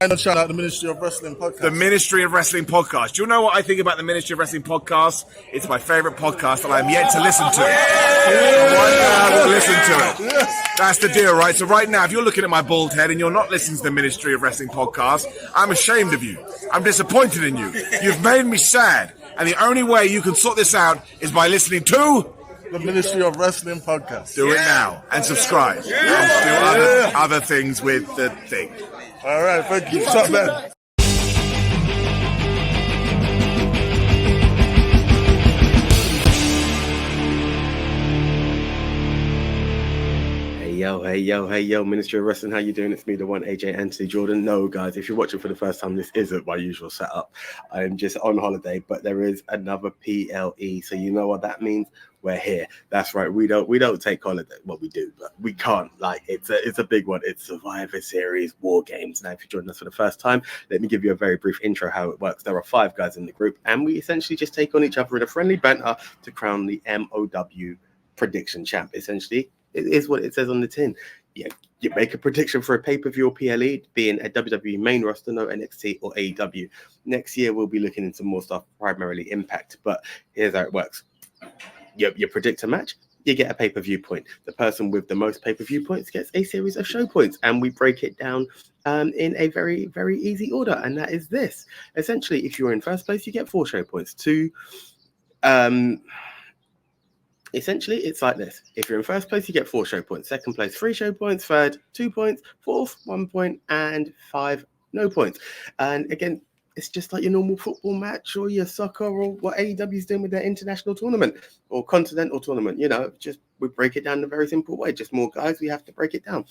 And shout out the Ministry of Wrestling podcast. The Ministry of Wrestling podcast. Do you know what I think about the Ministry of Wrestling podcast? It's my favorite podcast, and I'm yet to listen to it. Right now, I will listen to it. That's the deal, right? So right now, if you're looking at my bald head and you're not listening to the Ministry of Wrestling podcast, I'm ashamed of you. I'm disappointed in you. You've made me sad. And the only way you can sort this out is by listening to the Ministry of Wrestling podcast. Do it now and subscribe. And do other things with the thing. All right, thank you. What's up, man? Hey yo, Ministry of Wrestling, how you doing? It's me, the one, AJ Anthony Jordan. No, guys, if you're watching for the first time, this isn't my usual setup. I'm just on holiday, but there is another PLE, so you know what that means? We're here. That's right. We don't take holiday. Well, we do, but we can't. Like, it's a big one. It's Survivor Series War Games. Now, if you're joining us for the first time, let me give you a very brief intro how it works. There are 5 guys in the group, and we essentially just take on each other in a friendly banter to crown the MOW prediction champ. Essentially, it is what it says on the tin. Yeah, you make a prediction for a pay-per-view or PLE, being a WWE main roster, no NXT or AEW. Next year, we'll be looking into more stuff, primarily Impact. But here's how it works. You predict a match, you get a pay-per-view point. The person with the most pay-per-view points gets a series of show points, and we break it down in a very, very easy order, and that is this. Essentially, if you're in first place, you get 4 show points. Essentially, it's like this. If you're in first place, you get 4 show points. Second place, 3 show points. Third, 2 points. Fourth, 1 point. And 5, no points. And again, it's just like your normal football match or your soccer or what AEW is doing with their international tournament or continental tournament. You know, just we break it down in a very simple way. Just more guys, we have to break it down.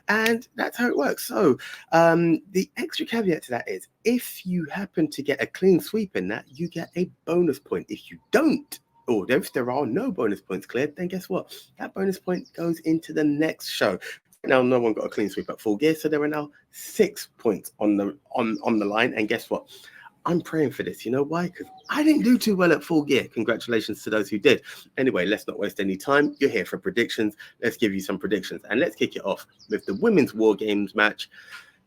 And that's how it works. So the extra caveat to that is if you happen to get a clean sweep in that, you get a bonus point. If you don't, or if there are no bonus points cleared, then guess what? That bonus point goes into the next show. Now, no one got a clean sweep at Full Gear, so there are now 6 points on the line. And guess what? I'm praying for this. You know why? Because I didn't do too well at Full Gear. Congratulations to those who did. Anyway, let's not waste any time. You're here for predictions. Let's give you some predictions. And let's kick it off with the Women's War Games match.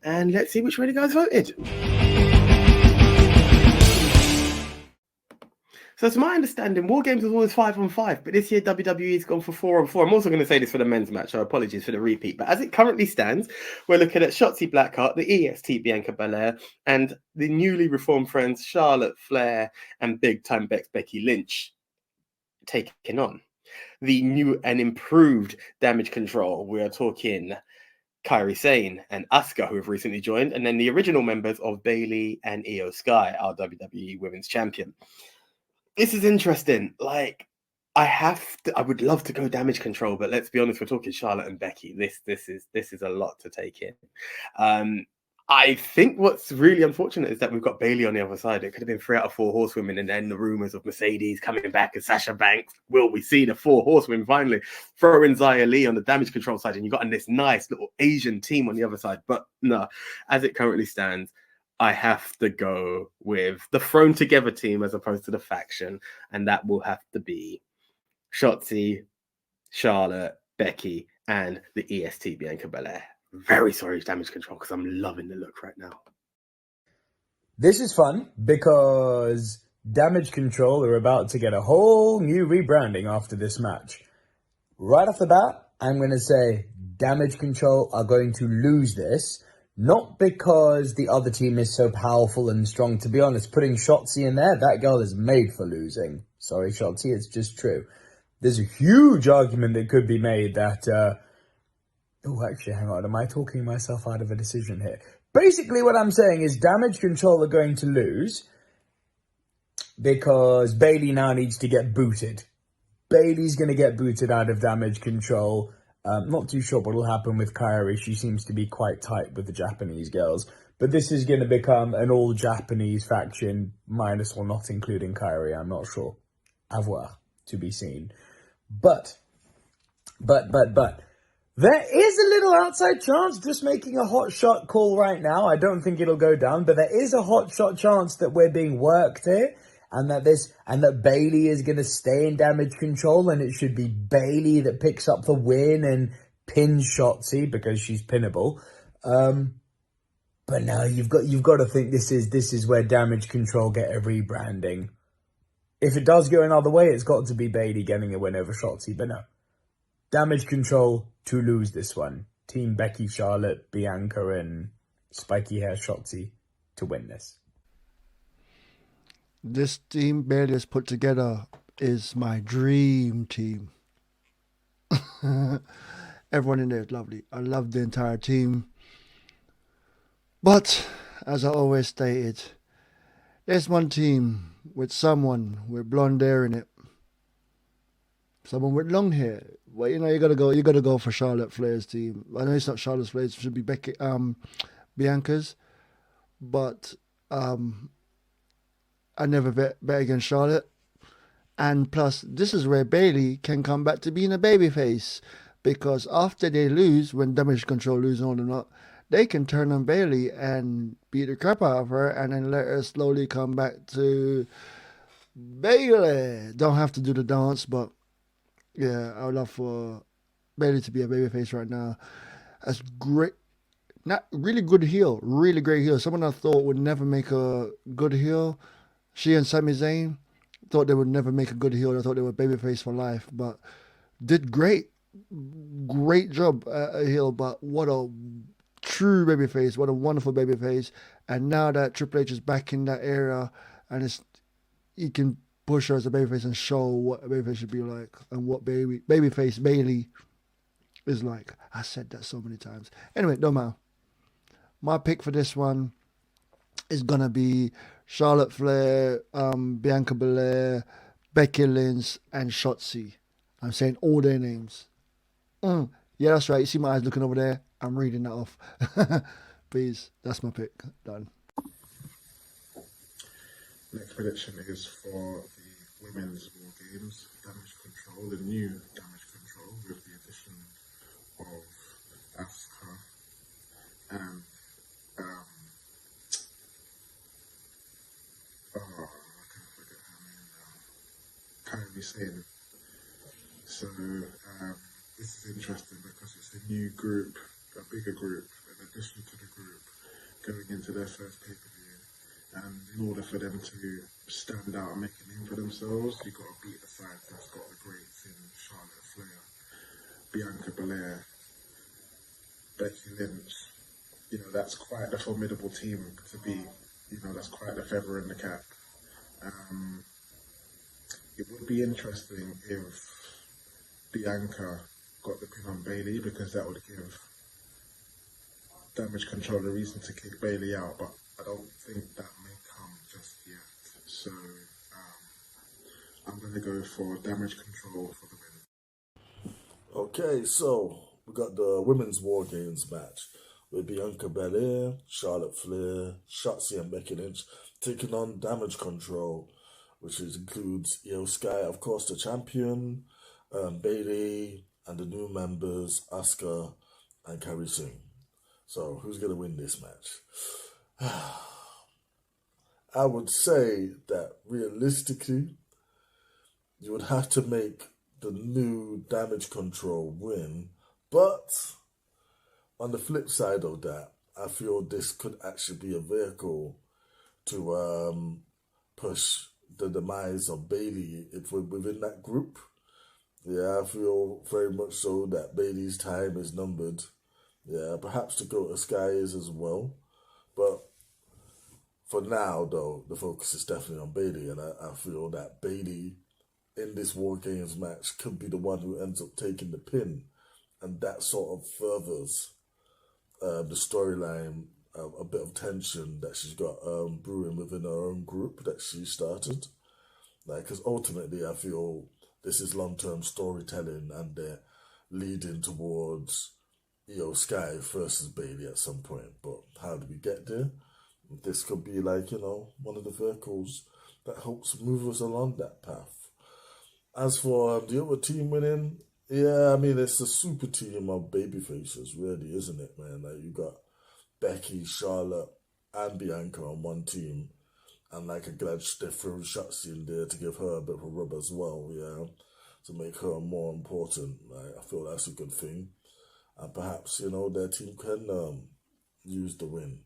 And let's see which way the guys voted. So to my understanding, War Games was always 5-on-5, but this year WWE's gone for 4-on-4. I'm also going to say this for the men's match, so apologies for the repeat. But as it currently stands, we're looking at Shotzi Blackheart, the EST Bianca Belair, and the newly reformed friends Charlotte Flair and big-time Becky Lynch taking on the new and improved Damage Control. We are talking Kairi Sane and Asuka, who have recently joined, and then the original members of Bayley and Io Sky, our WWE Women's Champion. This is interesting. Like, I would love to go Damage Control, but let's be honest, we're talking Charlotte and Becky. This is a lot to take in. I think what's really unfortunate is that we've got Bayley on the other side. It could have been 3 out of 4 horsewomen, and then the rumors of Mercedes coming back and Sasha Banks. Will we see the 4 horsewomen finally? Throw in Xia Li on the Damage Control side, and you got this nice little Asian team on the other side. But no, as it currently stands, I have to go with the thrown together team as opposed to the faction. And that will have to be Shotzi, Charlotte, Becky, and the EST Bianca Belair. Very sorry, Damage Control, because I'm loving the look right now. This is fun because Damage Control are about to get a whole new rebranding after this match. Right off the bat, I'm going to say Damage Control are going to lose this. Not because the other team is so powerful and strong. To be honest, putting Shotzi in there, that girl is made for losing. Sorry, Shotzi, it's just true. There's a huge argument that could be made that... actually, hang on. Am I talking myself out of a decision here? Basically, what I'm saying is Damage Control are going to lose because Bayley now needs to get booted. Bayley's going to get booted out of Damage Control. Not too sure what will happen with Kairi. She seems to be quite tight with the Japanese girls. But this is going to become an all-Japanese faction, minus or not including Kairi. I'm not sure. À voir, to be seen. But, there is a little outside chance, just making a hot shot call right now. I don't think it'll go down, but there is a hot shot chance that we're being worked here. And that Bayley is going to stay in Damage Control, and it should be Bayley that picks up the win and pins Shotzi because she's pinnable. But But now you've got to think this is where Damage Control get a rebranding. If it does go another way, it's got to be Bayley getting a win over Shotzi. But no, Damage Control to lose this one. Team Becky, Charlotte, Bianca, and Spiky Hair Shotzi to win this. This team Bayley has put together is my dream team. Everyone in there is lovely. I love the entire team. But, as I always stated, there's one team with someone with blonde hair in it. Someone with long hair. Well, you gotta go for Charlotte Flair's team. I know it's not Charlotte Flair's, it should be Bianca's. But I never bet against Charlotte. And plus, this is where Bayley can come back to being a babyface. Because after they lose, when Damage Control lose on or not, they can turn on Bayley and beat the crap out of her and then let her slowly come back to Bayley. Don't have to do the dance, but yeah, I would love for Bayley to be a babyface right now. That's great. Not really good heel. Really great heel. Someone I thought would never make a good heel. She and Sami Zayn thought they would never make a good heel. I thought they were babyface for life, but did great. Great job at a heel, but what a true babyface. What a wonderful babyface. And now that Triple H is back in that era and he can push her as a babyface and show what a babyface should be like and what babyface Bayley is like. I said that so many times. Anyway, don't matter. My pick for this one is going to be Charlotte Flair, Bianca Belair, Becky Lynch, and Shotzi. I'm saying all their names. Yeah, that's right. You see my eyes looking over there? I'm reading that off. Please, that's my pick. Done. Next prediction is for the Women's War Games Damage Control, the new Damage Control with the addition of Asuka and I can't forget her name now. Kairi Sane. So this is interesting because it's a new group, a bigger group, in addition to the group going into their first pay-per-view. And in order for them to stand out and make a name for themselves, you've got to beat the side that's got the greats in Charlotte Flair, Bianca Belair, Becky Lynch. You know, that's quite a formidable team to be. You know, that's quite a feather in the cap. It would be interesting if Bianca got the pin on Bayley, because that would give Damage Control a reason to kick Bayley out, but I don't think that may come just yet. So I'm going to go for Damage Control for the win. Okay, so we got the Women's War Games match with Bianca Belair, Charlotte Flair, Shotzi and Becky Lynch taking on Damage Control, which includes Io Sky, of course, the champion, Bayley, and the new members, Asuka and Kairi Sane. So, who's going to win this match? I would say that realistically, you would have to make the new Damage Control win, but on the flip side of that, I feel this could actually be a vehicle to push the demise of Bayley if we're within that group. Yeah, I feel very much so that Bayley's time is numbered. Yeah, perhaps to go to Sky is as well. But for now, though, the focus is definitely on Bayley, and I feel that Bayley in this War Games match could be the one who ends up taking the pin, and that sort of furthers the storyline, a bit of tension that she's got brewing within her own group that she started. Like, because ultimately, I feel this is long-term storytelling, and they're leading towards Io Sky versus Bayley at some point. But how do we get there? This could be like, you know, one of the vehicles that helps move us along that path. As for the other team winning, yeah, I mean, it's a super team of babyfaces, really, isn't it, man? Like, you got Becky, Charlotte, and Bianca on one team. And, like, I'm glad they threw Shotzi in there to give her a bit of a rub as well, yeah, to make her more important. Like, I feel that's a good thing. And perhaps, you know, their team can use the win.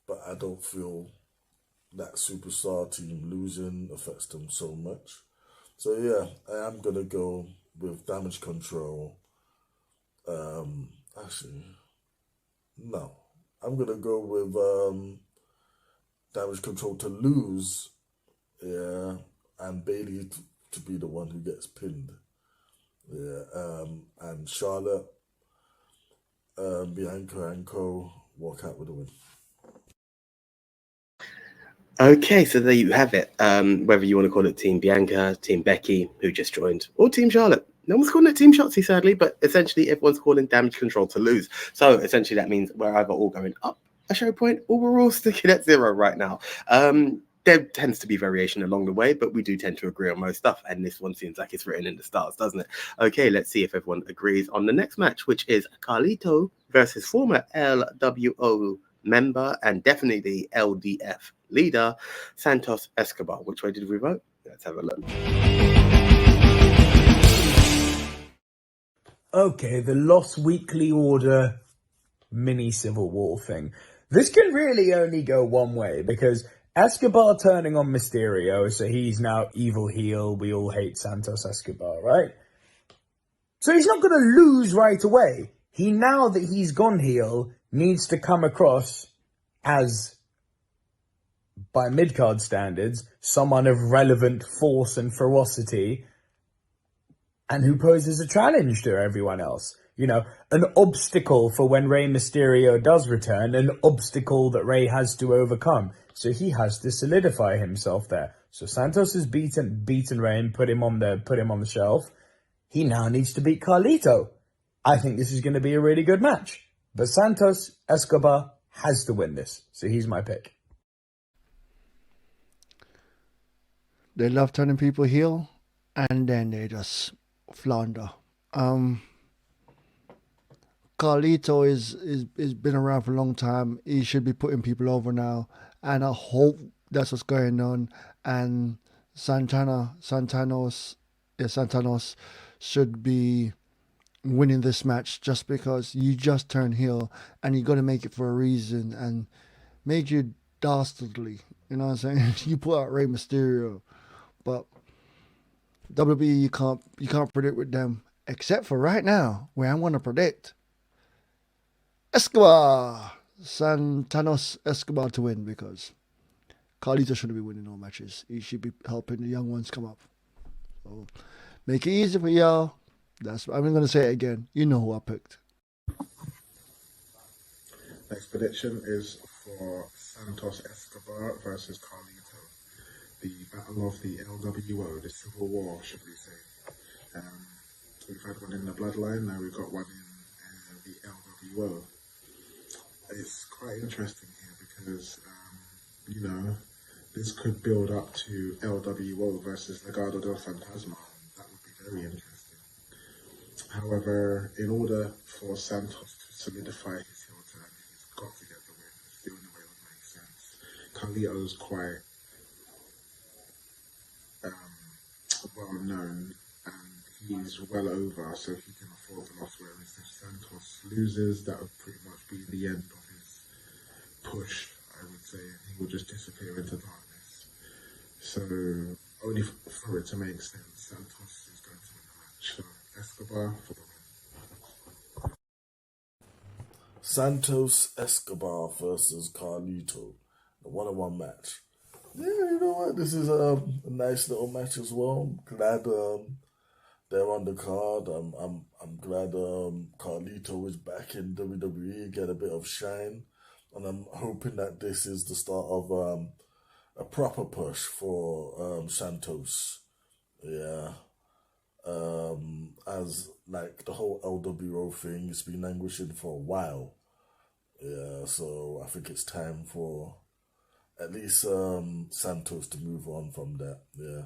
but I don't feel that superstar team losing affects them so much. So yeah, I am gonna go with Damage Control. Actually, no, I'm gonna go with Damage Control to lose. Yeah, and Bailey to be the one who gets pinned. Yeah, and Charlotte, Bianca and Co walk out with the win. Okay, so there you have it. Whether you want to call it Team Bianca, Team Becky, who just joined, or Team Charlotte. No one's calling it Team Shotzi, sadly, but essentially everyone's calling Damage Control to lose. So essentially that means we're either all going up a show point or we're all sticking at 0 right now. There tends to be variation along the way, but we do tend to agree on most stuff. And this one seems like it's written in the stars, doesn't it? Okay, let's see if everyone agrees on the next match, which is Carlito versus former LWO member and definitely the LDF leader, Santos Escobar. Which way did we vote? Let's have a look. Okay, the Lost Weekly Order mini Civil War thing. This can really only go one way, because Escobar turning on Mysterio, so he's now evil heel. We all hate Santos Escobar, right? So he's not going to lose right away. He, now that he's gone heel, needs to come across as, by mid-card standards, someone of relevant force and ferocity, and who poses a challenge to everyone else. You know, an obstacle for when Rey Mysterio does return, an obstacle that Rey has to overcome. So he has to solidify himself there. So Santos has beaten Rey and put him on the shelf. He now needs to beat Carlito. I think this is going to be a really good match. But Santos Escobar has to win this. So he's my pick. They love turning people heel, and then they just flounder. Carlito is been around for a long time. He should be putting people over now, and I hope that's what's going on. And Santanos should be winning this match, just because you just turned heel and you got to make it for a reason and make you dastardly. You know what I'm saying? You put out Rey Mysterio, but WWE you can't predict with them, except for right now where I want to predict Santanos Escobar to win, because Carlito shouldn't be winning all matches. He should be helping the young ones come up. So make it easy for y'all. I'm going to say it again. You know who I picked. Next prediction is for Santos Escobar versus Carlito. The battle of the LWO, the Civil War, should we say. We've had one in the Bloodline, now we've got one in the LWO. It's quite interesting here because, this could build up to LWO versus Legado del Fantasma. That would be very interesting. However, in order for Santos to solidify his heel turn, he's got to get the win. It's the only way it would make sense. Carlito's quite well known, and he's well over, so he can afford the loss. Whereas if Santos loses, that would pretty much be the end of his push, I would say, and he will just disappear into darkness. So, only for it to make sense, Santos is going to win the match. So, Escobar for the win. Santos Escobar versus Carlito, the 1-on-1 match. Yeah, you know what? This is a nice little match as well. I'm glad they're on the card. I'm glad Carlito is back in WWE, get a bit of shine, and I'm hoping that this is the start of a proper push for Santos. Yeah. As like the whole LWO thing has been languishing for a while. Yeah, so I think it's time for at least Santos to move on from that. Yeah,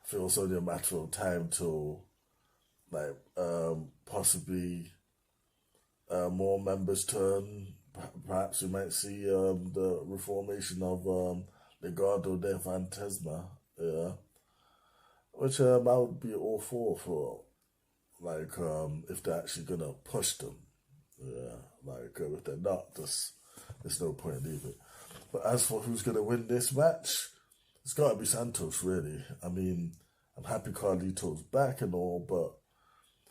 I feel it's only a matter of time till like possibly more members turn. Perhaps we might see the reformation of Legado del Fantasma. Yeah, which I would be all for. Like if they're actually gonna push them. Yeah, like if they're not, there's no point leaving. But as for who's going to win this match, it's got to be Santos, really. I mean, I'm happy Carlito's back and all, but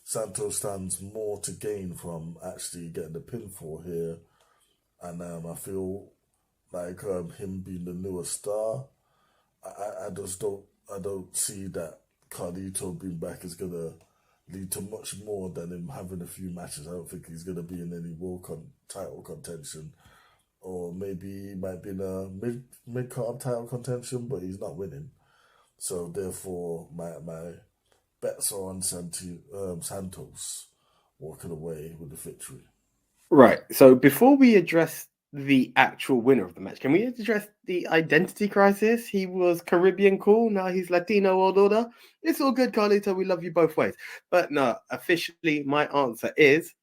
Santos stands more to gain from actually getting the pinfall here. And I feel like him being the newer star, I don't see that Carlito being back is going to lead to much more than him having a few matches. I don't think he's going to be in any title contention. Or maybe he might be in a mid-card title contention, but he's not winning. So therefore, my bets are on Santos walking away with the victory. Right. So before we address the actual winner of the match, can we address the identity crisis? He was Caribbean cool, now he's Latino world order. It's all good, Carlito. We love you both ways. But no, officially, my answer is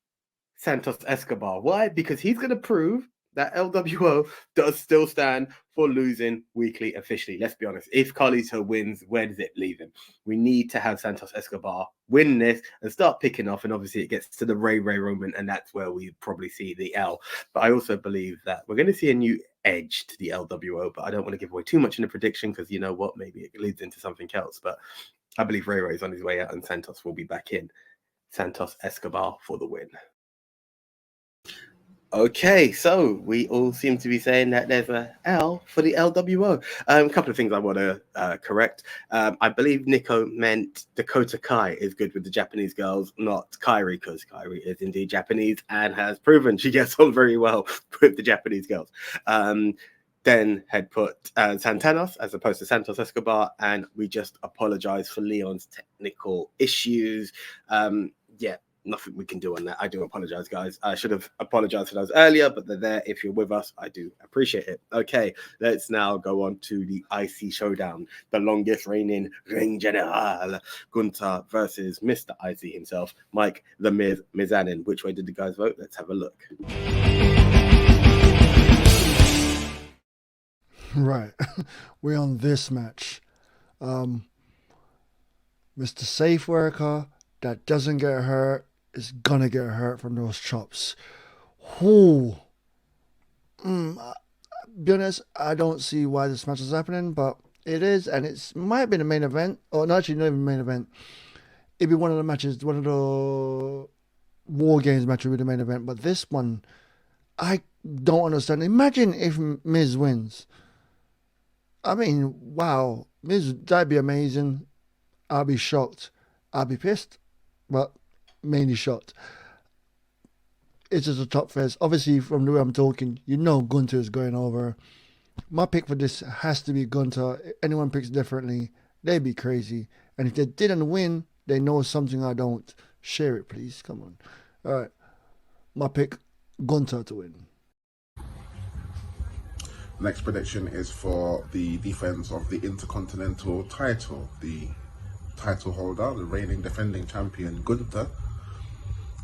Santos Escobar. Why? Because he's going to prove that LWO does still stand for losing weekly officially. Let's be honest. If Carlito wins, where does it leave him? We need to have Santos Escobar win this and start picking off. And obviously it gets to the Ray moment, and that's where we probably see the L. But I also believe that we're going to see a new edge to the LWO, but I don't want to give away too much in the prediction because you know what? Maybe it leads into something else. But I believe Ray is on his way out and Santos will be back in. Santos Escobar for the win. Okay, so we all seem to be saying that there's a L for the LWO. A couple of things I want to correct. I believe Nico meant Dakota Kai is good with the Japanese girls, not Kairi, because Kairi is indeed Japanese and has proven she gets on very well with the Japanese girls. Then had put Santanos as opposed to Santos Escobar, and we just apologize for Leon's technical issues. Nothing we can do on that. I do apologize, guys. I should have apologized for those earlier, but they're there. If you're with us, I do appreciate it. Okay, let's now go on to the IC showdown. The longest reigning Ring General, Gunther versus Mr. IC himself, Mike the Miz Mizanin. Which way did the guys vote? Let's have a look. Right. We're on this match. Mr. Safe Worker that doesn't get hurt is gonna get hurt from those chops. Be honest, I don't see why this match is happening, but it is, and it might be the main event, or not actually not even the main event. It'd be one of the matches, one of the War Games match would be the main event, but this one, I don't understand. Imagine if Miz wins. I mean, wow, Miz, that'd be amazing. I'll be shocked. I'll be pissed, but mainly shocked. It's just a top fest. Obviously, from the way I'm talking, you know Gunther is going over. My pick for this has to be Gunther. If anyone picks differently, they'd be crazy. And if they didn't win, they know something I don't. Share it, please. Come on. All right. My pick, Gunther to win. Next prediction is for the defense of the Intercontinental title. The title holder, the reigning defending champion Gunther,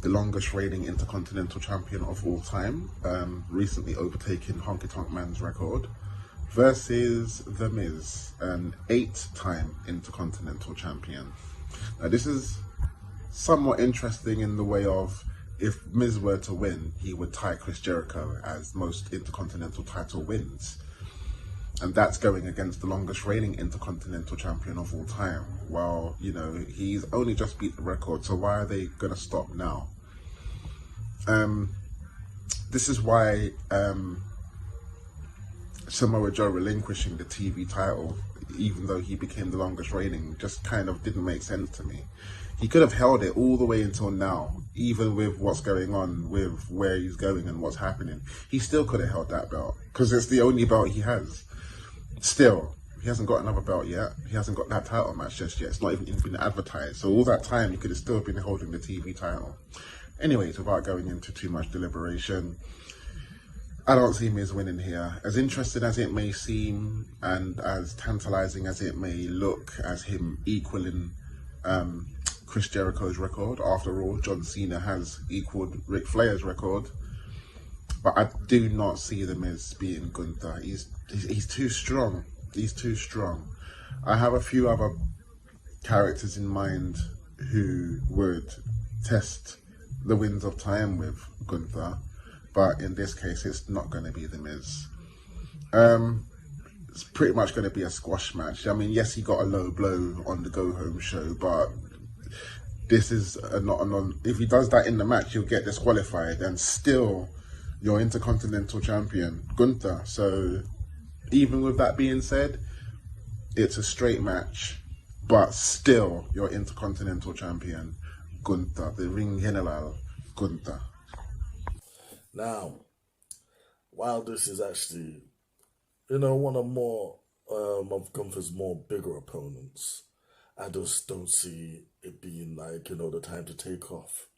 the longest reigning Intercontinental champion of all time, recently overtaking Honky Tonk Man's record, versus The Miz, an 8-time Intercontinental champion. Now this is somewhat interesting in the way of, if Miz were to win, he would tie Chris Jericho as most Intercontinental title wins. And that's going against the longest reigning Intercontinental champion of all time. Well, you know, he's only just beat the record, so why are they going to stop now? This is why Samoa Joe relinquishing the TV title, even though he became the longest reigning, just kind of didn't make sense to me. He could have held it all the way until now, even with what's going on, with where he's going and what's happening. He still could have held that belt, because it's the only belt he has. Still, he hasn't got another belt yet. He hasn't got that title match just yet. It's not even been advertised. So all that time, he could have still been holding the TV title. Anyways, without going into too much deliberation, I don't see Miz winning here. As interesting as it may seem, and as tantalizing as it may look, as him equaling Chris Jericho's record. After all, John Cena has equaled Ric Flair's record. But I do not see The Miz beating Gunther. He's too strong. He's too strong. I have a few other characters in mind who would test the winds of time with Gunther, but in this case, it's not going to be The Miz. It's pretty much going to be a squash match. I mean, yes, he got a low blow on the go home show, but this is not a non. If he does that in the match, he'll get disqualified, and still, your Intercontinental Champion Gunther. So, even with that being said, it's a straight match, but still, your Intercontinental Champion Gunther, the Ring General Gunther. Now, while this is actually, one of Gunther's more bigger opponents, I just don't see it being like, the time to take off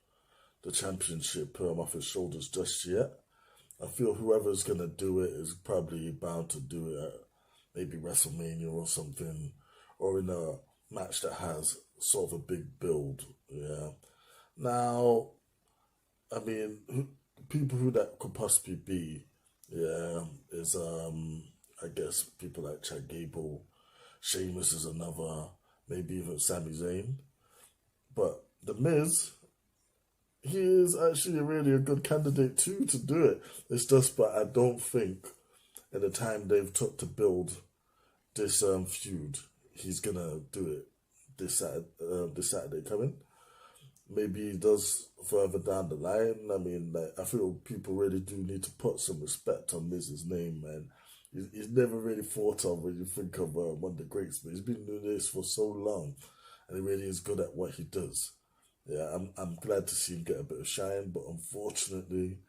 the championship off his shoulders just yet. I feel whoever's going to do it is probably bound to do it at maybe WrestleMania or something, or in a match that has sort of a big build. Yeah. Now, I mean, people who that could possibly be, is I guess people like Chad Gable, Sheamus is another, maybe even Sami Zayn. But The Miz, he is actually really a good candidate too to do it. It's just, but I don't think in the time they've took to build this feud, he's gonna do it this Saturday coming. Maybe he does further down the line. I mean, I feel people really do need to put some respect on Miz's name, man. He's never really thought of when you think of one of the greats, but he's been doing this for so long, and he really is good at what he does. Yeah, I'm glad to see him get a bit of shine, but unfortunately,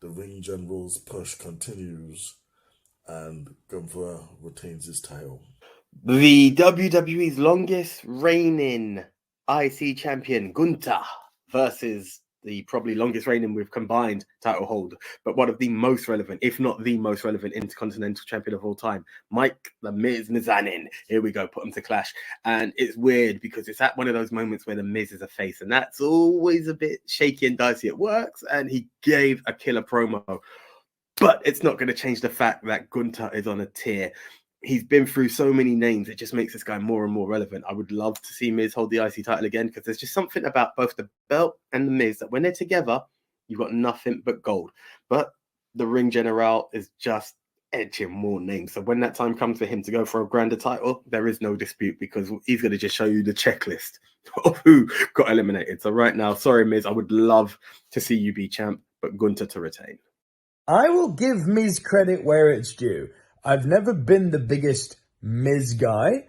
the Ring General's push continues, and Gunther retains his title. The WWE's longest reigning IC champion, Gunther, versus the probably longest reigning with combined title hold, but one of the most relevant, if not the most relevant, Intercontinental Champion of all time, Mike the Miz Mizanin. Here we go, put them to clash. And it's weird because it's at one of those moments where the Miz is a face, and that's always a bit shaky and dicey. It works, and he gave a killer promo, but it's not going to change the fact that Gunther is on a tear. He's been through so many names, it just makes this guy more and more relevant. I would love to see Miz hold the IC title again, because there's just something about both the belt and the Miz that when they're together, you've got nothing but gold. But the Ring General is just edging more names. So when that time comes for him to go for a grander title, there is no dispute, because he's going to just show you the checklist of who got eliminated. So right now, sorry, Miz, I would love to see you be champ, but Gunther to retain. I will give Miz credit where it's due. I've never been the biggest Miz guy,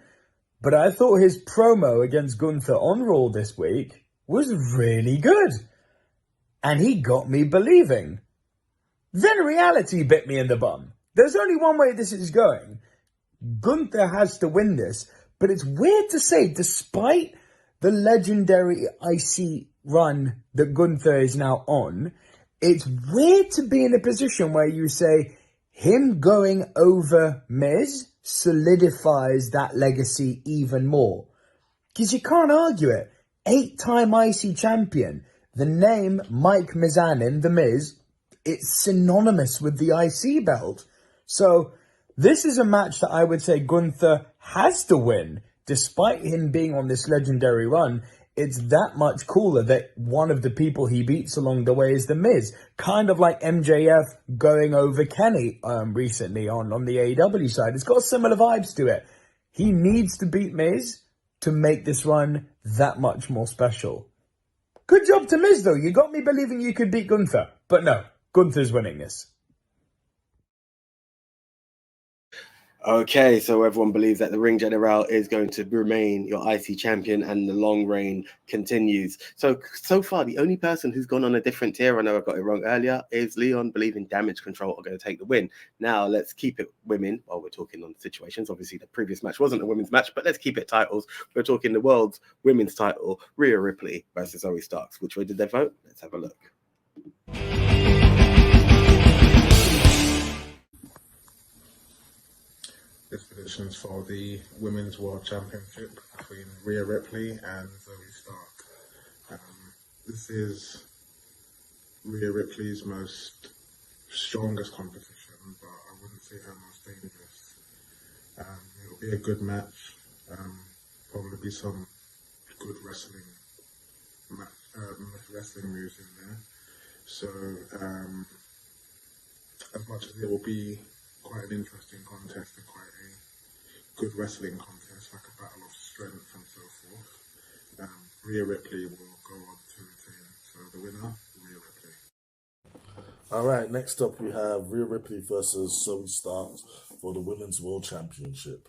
but I thought his promo against Gunther on Raw this week was really good. And he got me believing. Then reality bit me in the bum. There's only one way this is going. Gunther has to win this, but it's weird to say, despite the legendary IC run that Gunther is now on, it's weird to be in a position where you say, him going over Miz solidifies that legacy even more. Because you can't argue it. 8-time IC champion. The name Mike Mizanin, The Miz, it's synonymous with the IC belt. So this is a match that I would say Gunther has to win. Despite him being on this legendary run, it's that much cooler that one of the people he beats along the way is The Miz. Kind of like MJF going over Kenny recently on the AEW side. It's got similar vibes to it. He needs to beat Miz to make this run that much more special. Good job to Miz, though. You got me believing you could beat Gunther. But no, Gunther's winning this. Okay, so everyone believes that the Ring General is going to remain your IC champion and the long reign continues. So far, the only person who's gone on a different tier, I know I got it wrong earlier, is Leon believing Damage Control are going to take the win. Now, let's keep it women while we're talking on situations. Obviously, the previous match wasn't a women's match, but let's keep it titles. We're talking the world's women's title, Rhea Ripley versus Zoe Starks. Which way did they vote? Let's have a look. Predictions for the Women's World Championship between Rhea Ripley and Zoe Stark. This is Rhea Ripley's strongest competition, but I wouldn't say her most dangerous. It'll be a good match. Probably be some good wrestling moves in there. So as much as it will be quite an interesting contest and quite a good wrestling contest, like a battle of strength and so forth. Rhea Ripley will go on to retain. So the winner, Rhea Ripley. All right, next up we have Rhea Ripley versus Zoe Starks for the Women's World Championship.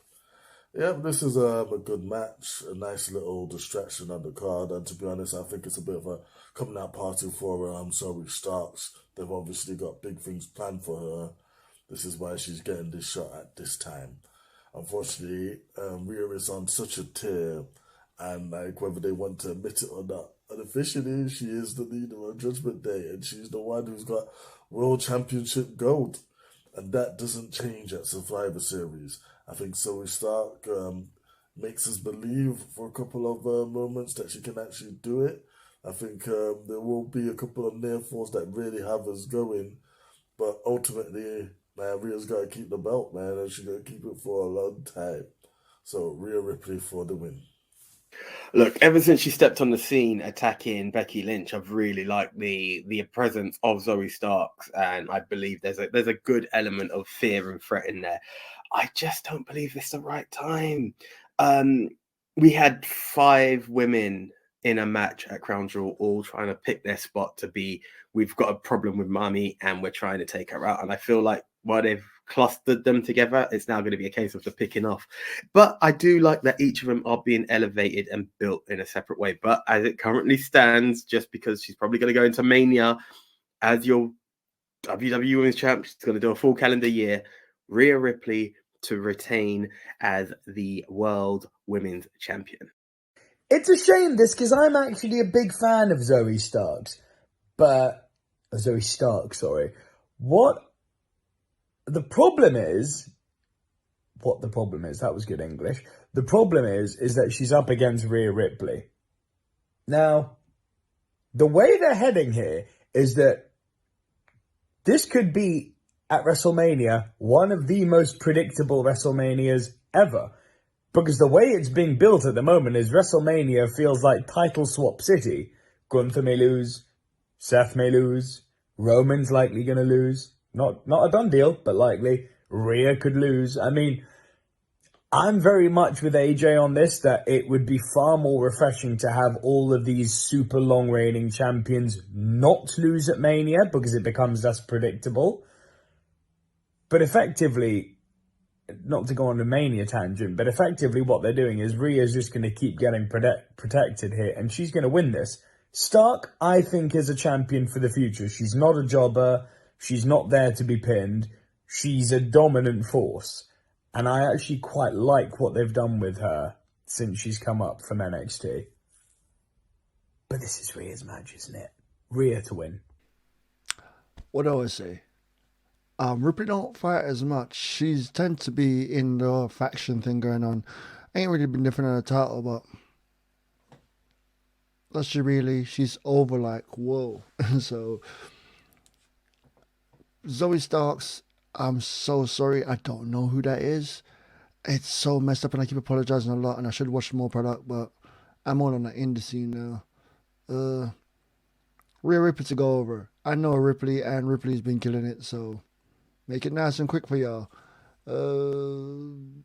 Yeah, this is a good match, a nice little distraction on the card, and to be honest, I think it's a bit of a coming out party for Zoe Starks. They've obviously got big things planned for her. This is why she's getting this shot at this time. Unfortunately, Rhea is on such a tear, and like whether they want to admit it or not, unofficially she is the leader on Judgment Day, and she's the one who's got World Championship gold, and that doesn't change at Survivor Series. I think Zoe Stark makes us believe for a couple of moments that she can actually do it. I think there will be a couple of near falls that really have us going, but ultimately, man, Rhea's got to keep the belt, man, and she's going to keep it for a long time. So Rhea Ripley for the win. Look, ever since she stepped on the scene attacking Becky Lynch, I've really liked the presence of Zoe Starks, and I believe there's a good element of fear and threat in there. I just don't believe it's the right time. We had 5 women in a match at Crown Jewel, all trying to pick their spot to be, we've got a problem with Mummy and we're trying to take her out. And I feel like while they've clustered them together, it's now going to be a case of the picking off. But I do like that each of them are being elevated and built in a separate way. But as it currently stands, just because she's probably going to go into Mania as your WWE Women's Champ, she's going to do a full calendar year, Rhea Ripley to retain as the World Women's Champion. It's a shame this, because I'm actually a big fan of Zoe Starks. But Zoe Stark, sorry. What the problem is, that was good English. The problem is that she's up against Rhea Ripley. Now, the way they're heading here is that this could be, at WrestleMania, one of the most predictable WrestleManias ever. Because the way it's being built at the moment is WrestleMania feels like title swap city. Gunther may lose, Seth may lose, Roman's likely going to lose. Not a done deal, but likely. Rhea could lose. I mean, I'm very much with AJ on this, that it would be far more refreshing to have all of these super long reigning champions not lose at Mania, because it becomes less predictable. But effectively, not to go on a Mania tangent, but effectively what they're doing is Rhea's just going to keep getting protected here, and she's going to win this. Stark, I think, is a champion for the future. She's not a jobber. She's not there to be pinned. She's a dominant force. And I actually quite like what they've done with her since she's come up from NXT. But this is Rhea's match, isn't it? Rhea to win. What do I say? Ripley don't fight as much. She's tend to be in the faction thing going on. Ain't really been different on the title, but does she really? She's over like, whoa. So, Zoe Starks, I'm so sorry. I don't know who that is. It's so messed up, and I keep apologizing a lot, and I should watch more product, but I'm all on the indie scene now. Rhea Ripley to go over. I know Ripley, and Ripley's been killing it, so make it nice and quick for y'all.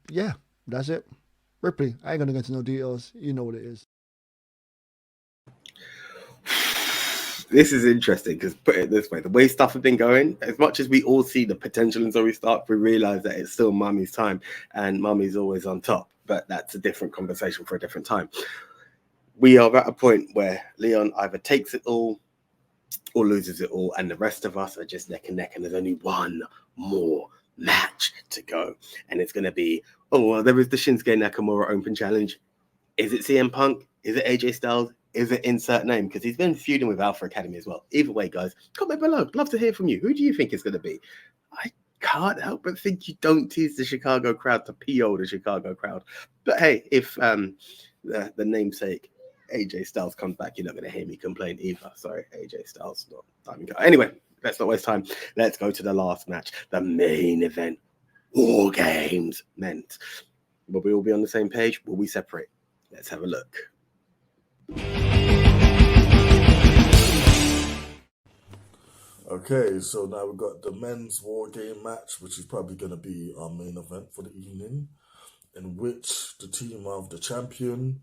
Yeah, that's it. Ripley, I ain't gonna get into no details. You know what it is. This is interesting because, put it this way, the way stuff has been going, as much as we all see the potential in Zoe Stark, we realise that it's still Mummy's time, and Mummy's always on top. But that's a different conversation for a different time. We are at a point where Leon either takes it all or loses it all, and the rest of us are just neck and neck, and there's only one more match to go. And it's going to be, there is the Shinsuke Nakamura Open Challenge. Is it CM Punk? Is it AJ Styles? Is it insert name? Because he's been feuding with Alpha Academy as well. Either way, guys, comment below. Love to hear from you. Who do you think it's going to be? I can't help but think you don't tease the Chicago crowd to PO the Chicago crowd. But hey, if the namesake AJ Styles comes back, you're not going to hear me complain either. Sorry, AJ Styles. Anyway, let's not waste time. Let's go to the last match, the main event. War Games meant. Will we all be on the same page? Will we separate? Let's have a look. Okay, so now we've got the men's war game match, which is probably going to be our main event for the evening, in which the team of the champion,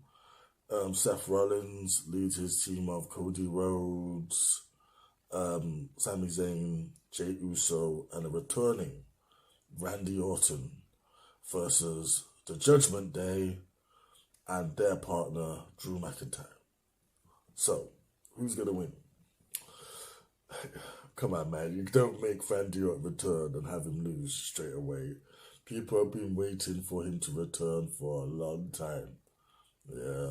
Seth Rollins, leads his team of Cody Rhodes, Sami Zayn, Jey Uso, and a returning Randy Orton versus the Judgment Day and their partner, Drew McIntyre. So, who's going to win? Come on, man. You don't make Randy Orton return and have him lose straight away. People have been waiting for him to return for a long time. Yeah,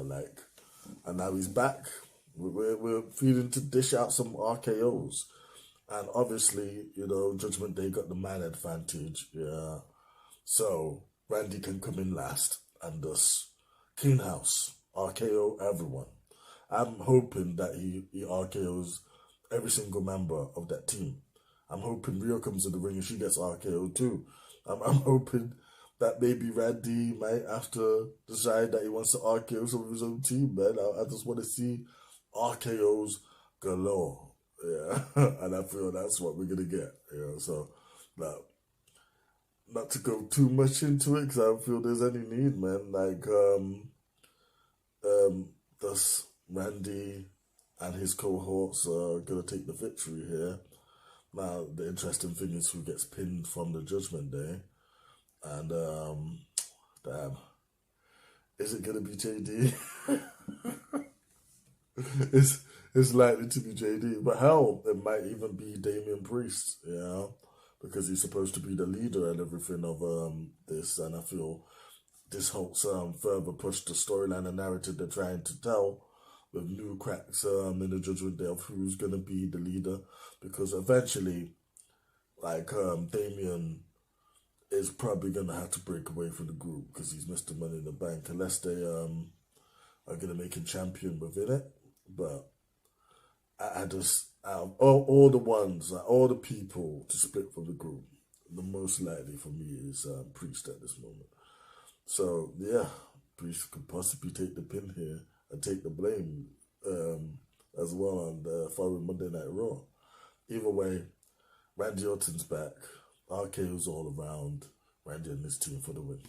and now he's back. We're feeling to dish out some RKOs. And obviously, Judgment Day got the man advantage. Yeah. So, Randy can come in last and thus clean house, RKO everyone. I'm hoping that he RKOs every single member of that team. I'm hoping Rhea comes to the ring and she gets RKO too. I'm hoping that maybe Randy might have to decide that he wants to RKO some of his own team, man. I just want to see RKOs galore. Yeah. And I feel that's what we're going to get. So, now, not to go too much into it because I don't feel there's any need, man. Thus Randy and his cohorts are going to take the victory here. Now, the interesting thing is who gets pinned from the Judgment Day. And, damn, is it going to be JD? It's likely to be JD. But hell, it might even be Damian Priest, because he's supposed to be the leader and everything of this. And I feel this helps further push the storyline and narrative they're trying to tell with new cracks in the Judgment Day of who's going to be the leader. Because eventually, Damian is probably going to have to break away from the group because he's Mr. Money in the Bank unless they are going to make him champion within it. But I just, out of all the ones, all the people to split from the group, the most likely for me is Priest at this moment. So, yeah, Priest could possibly take the pin here and take the blame as well on the following Monday Night Raw. Either way, Randy Orton's back. RKO's all around. Randy and his team for the win.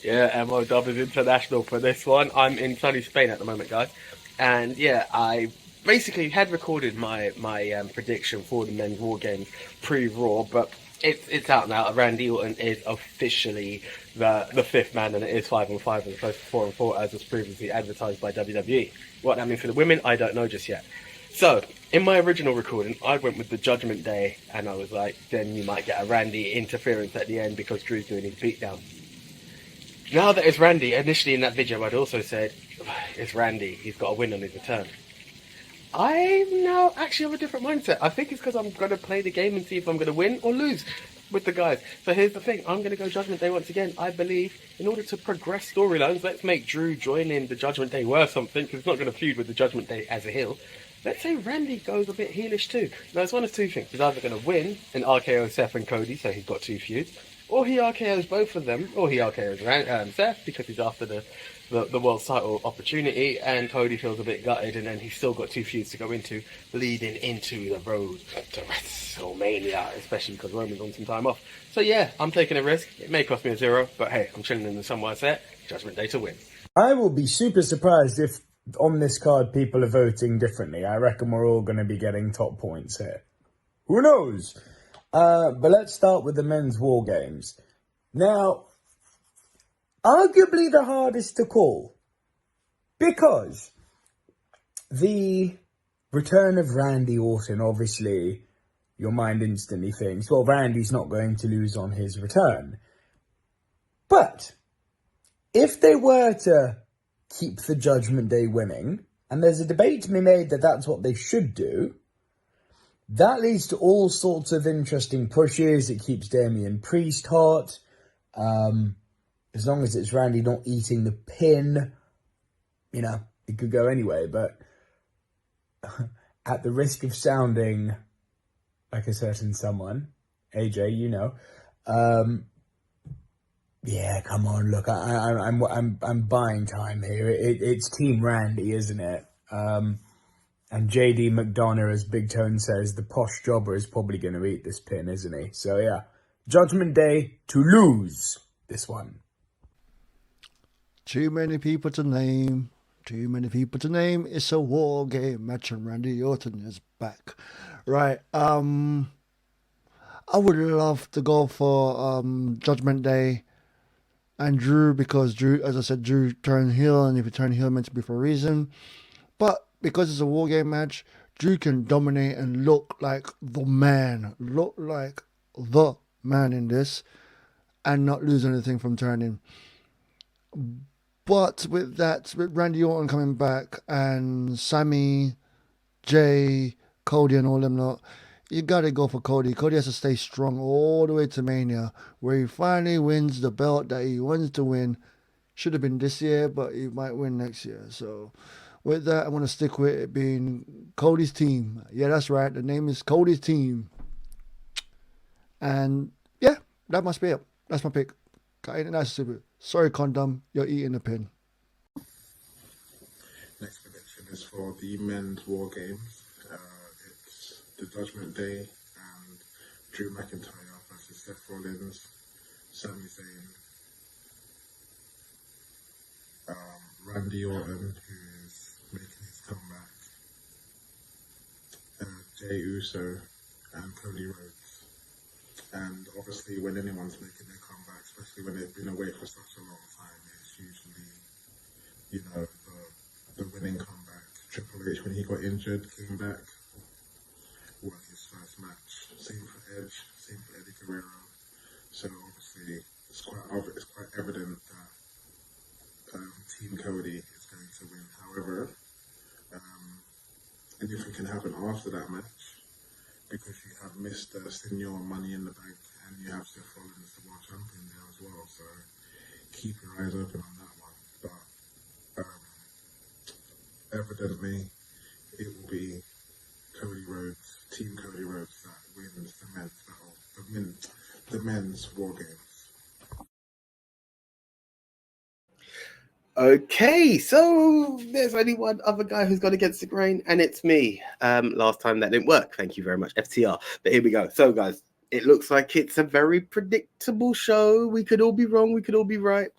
Yeah, MOW is international for this one. I'm in sunny Spain at the moment, guys. And yeah, I basically had recorded my prediction for the men's war games pre-Raw, but it's out now. Randy Orton is officially the fifth man, and it is 5-on-5 as opposed to 4-on-4 as was previously advertised by WWE. What that means for the women, I don't know just yet. So, in my original recording, I went with the Judgment Day, and I was like, then you might get a Randy interference at the end because Drew's doing his beatdown. Now that it's Randy, initially in that video I'd also said, it's Randy, he's got to win on his return. I now actually have a different mindset. I think it's because I'm going to play the game and see if I'm going to win or lose with the guys. So here's the thing, I'm going to go Judgment Day once again. I believe in order to progress storylines, let's make Drew join in the Judgment Day worth something, because he's not going to feud with the Judgment Day as a heel. Let's say Randy goes a bit heelish too. Now it's one of two things. He's either going to win and RKO Seth and Cody, so he's got two feuds, or he RKOs both of them, or he RKOs Seth because he's after the world title opportunity, and Cody feels a bit gutted, and then he's still got two feuds to go into, leading into the road to WrestleMania, especially because Roman's on some time off. So yeah, I'm taking a risk. It may cost me a 0, but hey, I'm chilling in the somewhere set. Judgment Day to win. I will be super surprised if on this card people are voting differently. I reckon we're all going to be getting top points here. Who knows? But let's start with the men's war games. Now, arguably the hardest to call, because the return of Randy Orton, obviously, your mind instantly thinks, well, Randy's not going to lose on his return. But if they were to keep the Judgment Day winning, and there's a debate to be made that that's what they should do, that leads to all sorts of interesting pushes. It keeps Damian Priest hot. As long as it's Randy not eating the pin, it could go anyway. But at the risk of sounding like a certain someone, AJ, yeah, come on, look, I'm buying time here. It's Team Randy, isn't it? And And JD McDonough, as Big Tone says, the posh jobber is probably going to eat this pin, isn't he? So yeah, Judgment Day to lose this one. Too many people to name. Too many people to name. It's a war game match and Randy Orton is back. Right. I would love to go for Judgment Day and Drew, because Drew, as I said, Drew turned heel, and if you turn heel, meant to be for a reason. But because it's a war game match, Drew can dominate and look like the man. Look like the man in this and not lose anything from turning. But with that, with Randy Orton coming back and Sammy, Jay, Cody and all them lot, you gotta go for Cody. Cody has to stay strong all the way to Mania, where he finally wins the belt that he wants to win. Should have been this year, but he might win next year. So with that, I'm gonna stick with it being Cody's team. Yeah, that's right. The name is Cody's team. And yeah, that must be it. That's my pick. Ain't it nice, stupid? Sorry, Condom, you're eating the pin. Next prediction is for the men's War Games. It's the Judgment Day and Drew McIntyre versus Seth Rollins, Sami Zayn, Randy Orton, who is making his comeback, Jey Uso, and Cody Rhodes. And obviously, when anyone's making their comeback, especially when they've been away for such a long time, it's usually, the winning comeback. Triple H, when he got injured, came back, won his first match. Same for Edge, same for Eddie Guerrero. So obviously, it's quite evident that Team Cody is going to win. However, anything can happen after that match, because you have Mr. Senior Money in the Bank and you have Seth Rollins, the world champion, there as well. So keep your eyes open on that one. But evidently, it will be Cody Rhodes, Team Cody Rhodes, that wins the men's battle, the men's War Games. Okay, so there's only one other guy who's gone against the grain, and it's me. Last time that didn't work. Thank you very much, FTR. But here we go. So, guys, it looks like it's a very predictable show. We could all be wrong. We could all be right.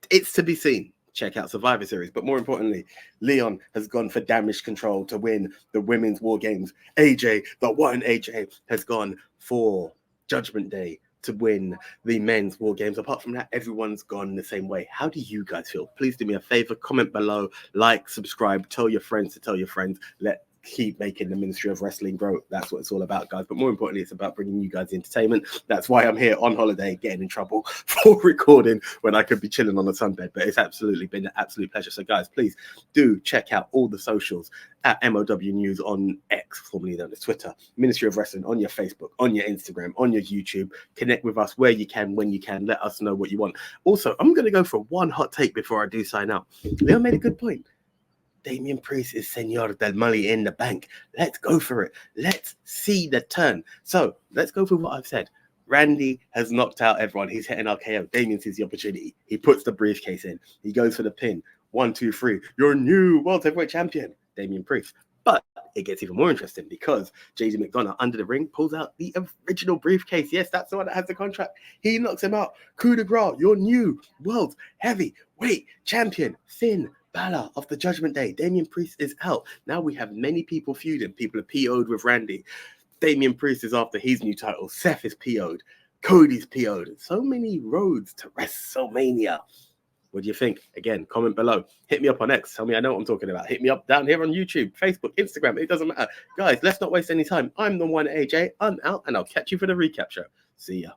It's to be seen. Check out Survivor Series. But more importantly, Leon has gone for Damage Control to win the Women's War Games. AJ, the one AJ, has gone for Judgment Day to win the men's War Games. Apart from that, everyone's gone the same way. How do you guys feel? Please do me a favor, comment below, like, subscribe, tell your friends to tell your friends. Let's keep making the Ministry of Wrestling grow. That's what it's all about, guys. But more importantly, it's about bringing you guys entertainment. That's why I'm here on holiday, getting in trouble for recording when I could be chilling on a sunbed. But it's absolutely been an absolute pleasure. So, guys, please do check out all the socials at MOW News on X, formerly known as Twitter, Ministry of Wrestling on your Facebook, on your Instagram, on your YouTube. Connect with us where you can, when you can. Let us know what you want. Also, I'm going to go for one hot take before I do sign out. Leo made a good point. Damian Priest is Senor del Money in the Bank. Let's go for it. Let's see the turn. So let's go for what I've said. Randy has knocked out everyone. He's hitting RKO. Damian sees the opportunity. He puts the briefcase in. He goes for the pin. 1, 2, 3. Your new World Heavyweight Champion, Damian Priest. But it gets even more interesting because JD McDonough under the ring pulls out the original briefcase. Yes, that's the one that has the contract. He knocks him out. Coup de grace, your new World Heavyweight Champion, Finn Balor of the Judgment Day. Damian Priest is out. Now we have many people feuding. People are PO'd with Randy. Damian Priest is after his new title. Seth is PO'd. Cody's PO'd. So many roads to WrestleMania. What do you think? Again, comment below. Hit me up on X. Tell me I know what I'm talking about. Hit me up down here on YouTube, Facebook, Instagram. It doesn't matter. Guys, let's not waste any time. I'm the one AJ. I'm out, and I'll catch you for the recap show. See ya.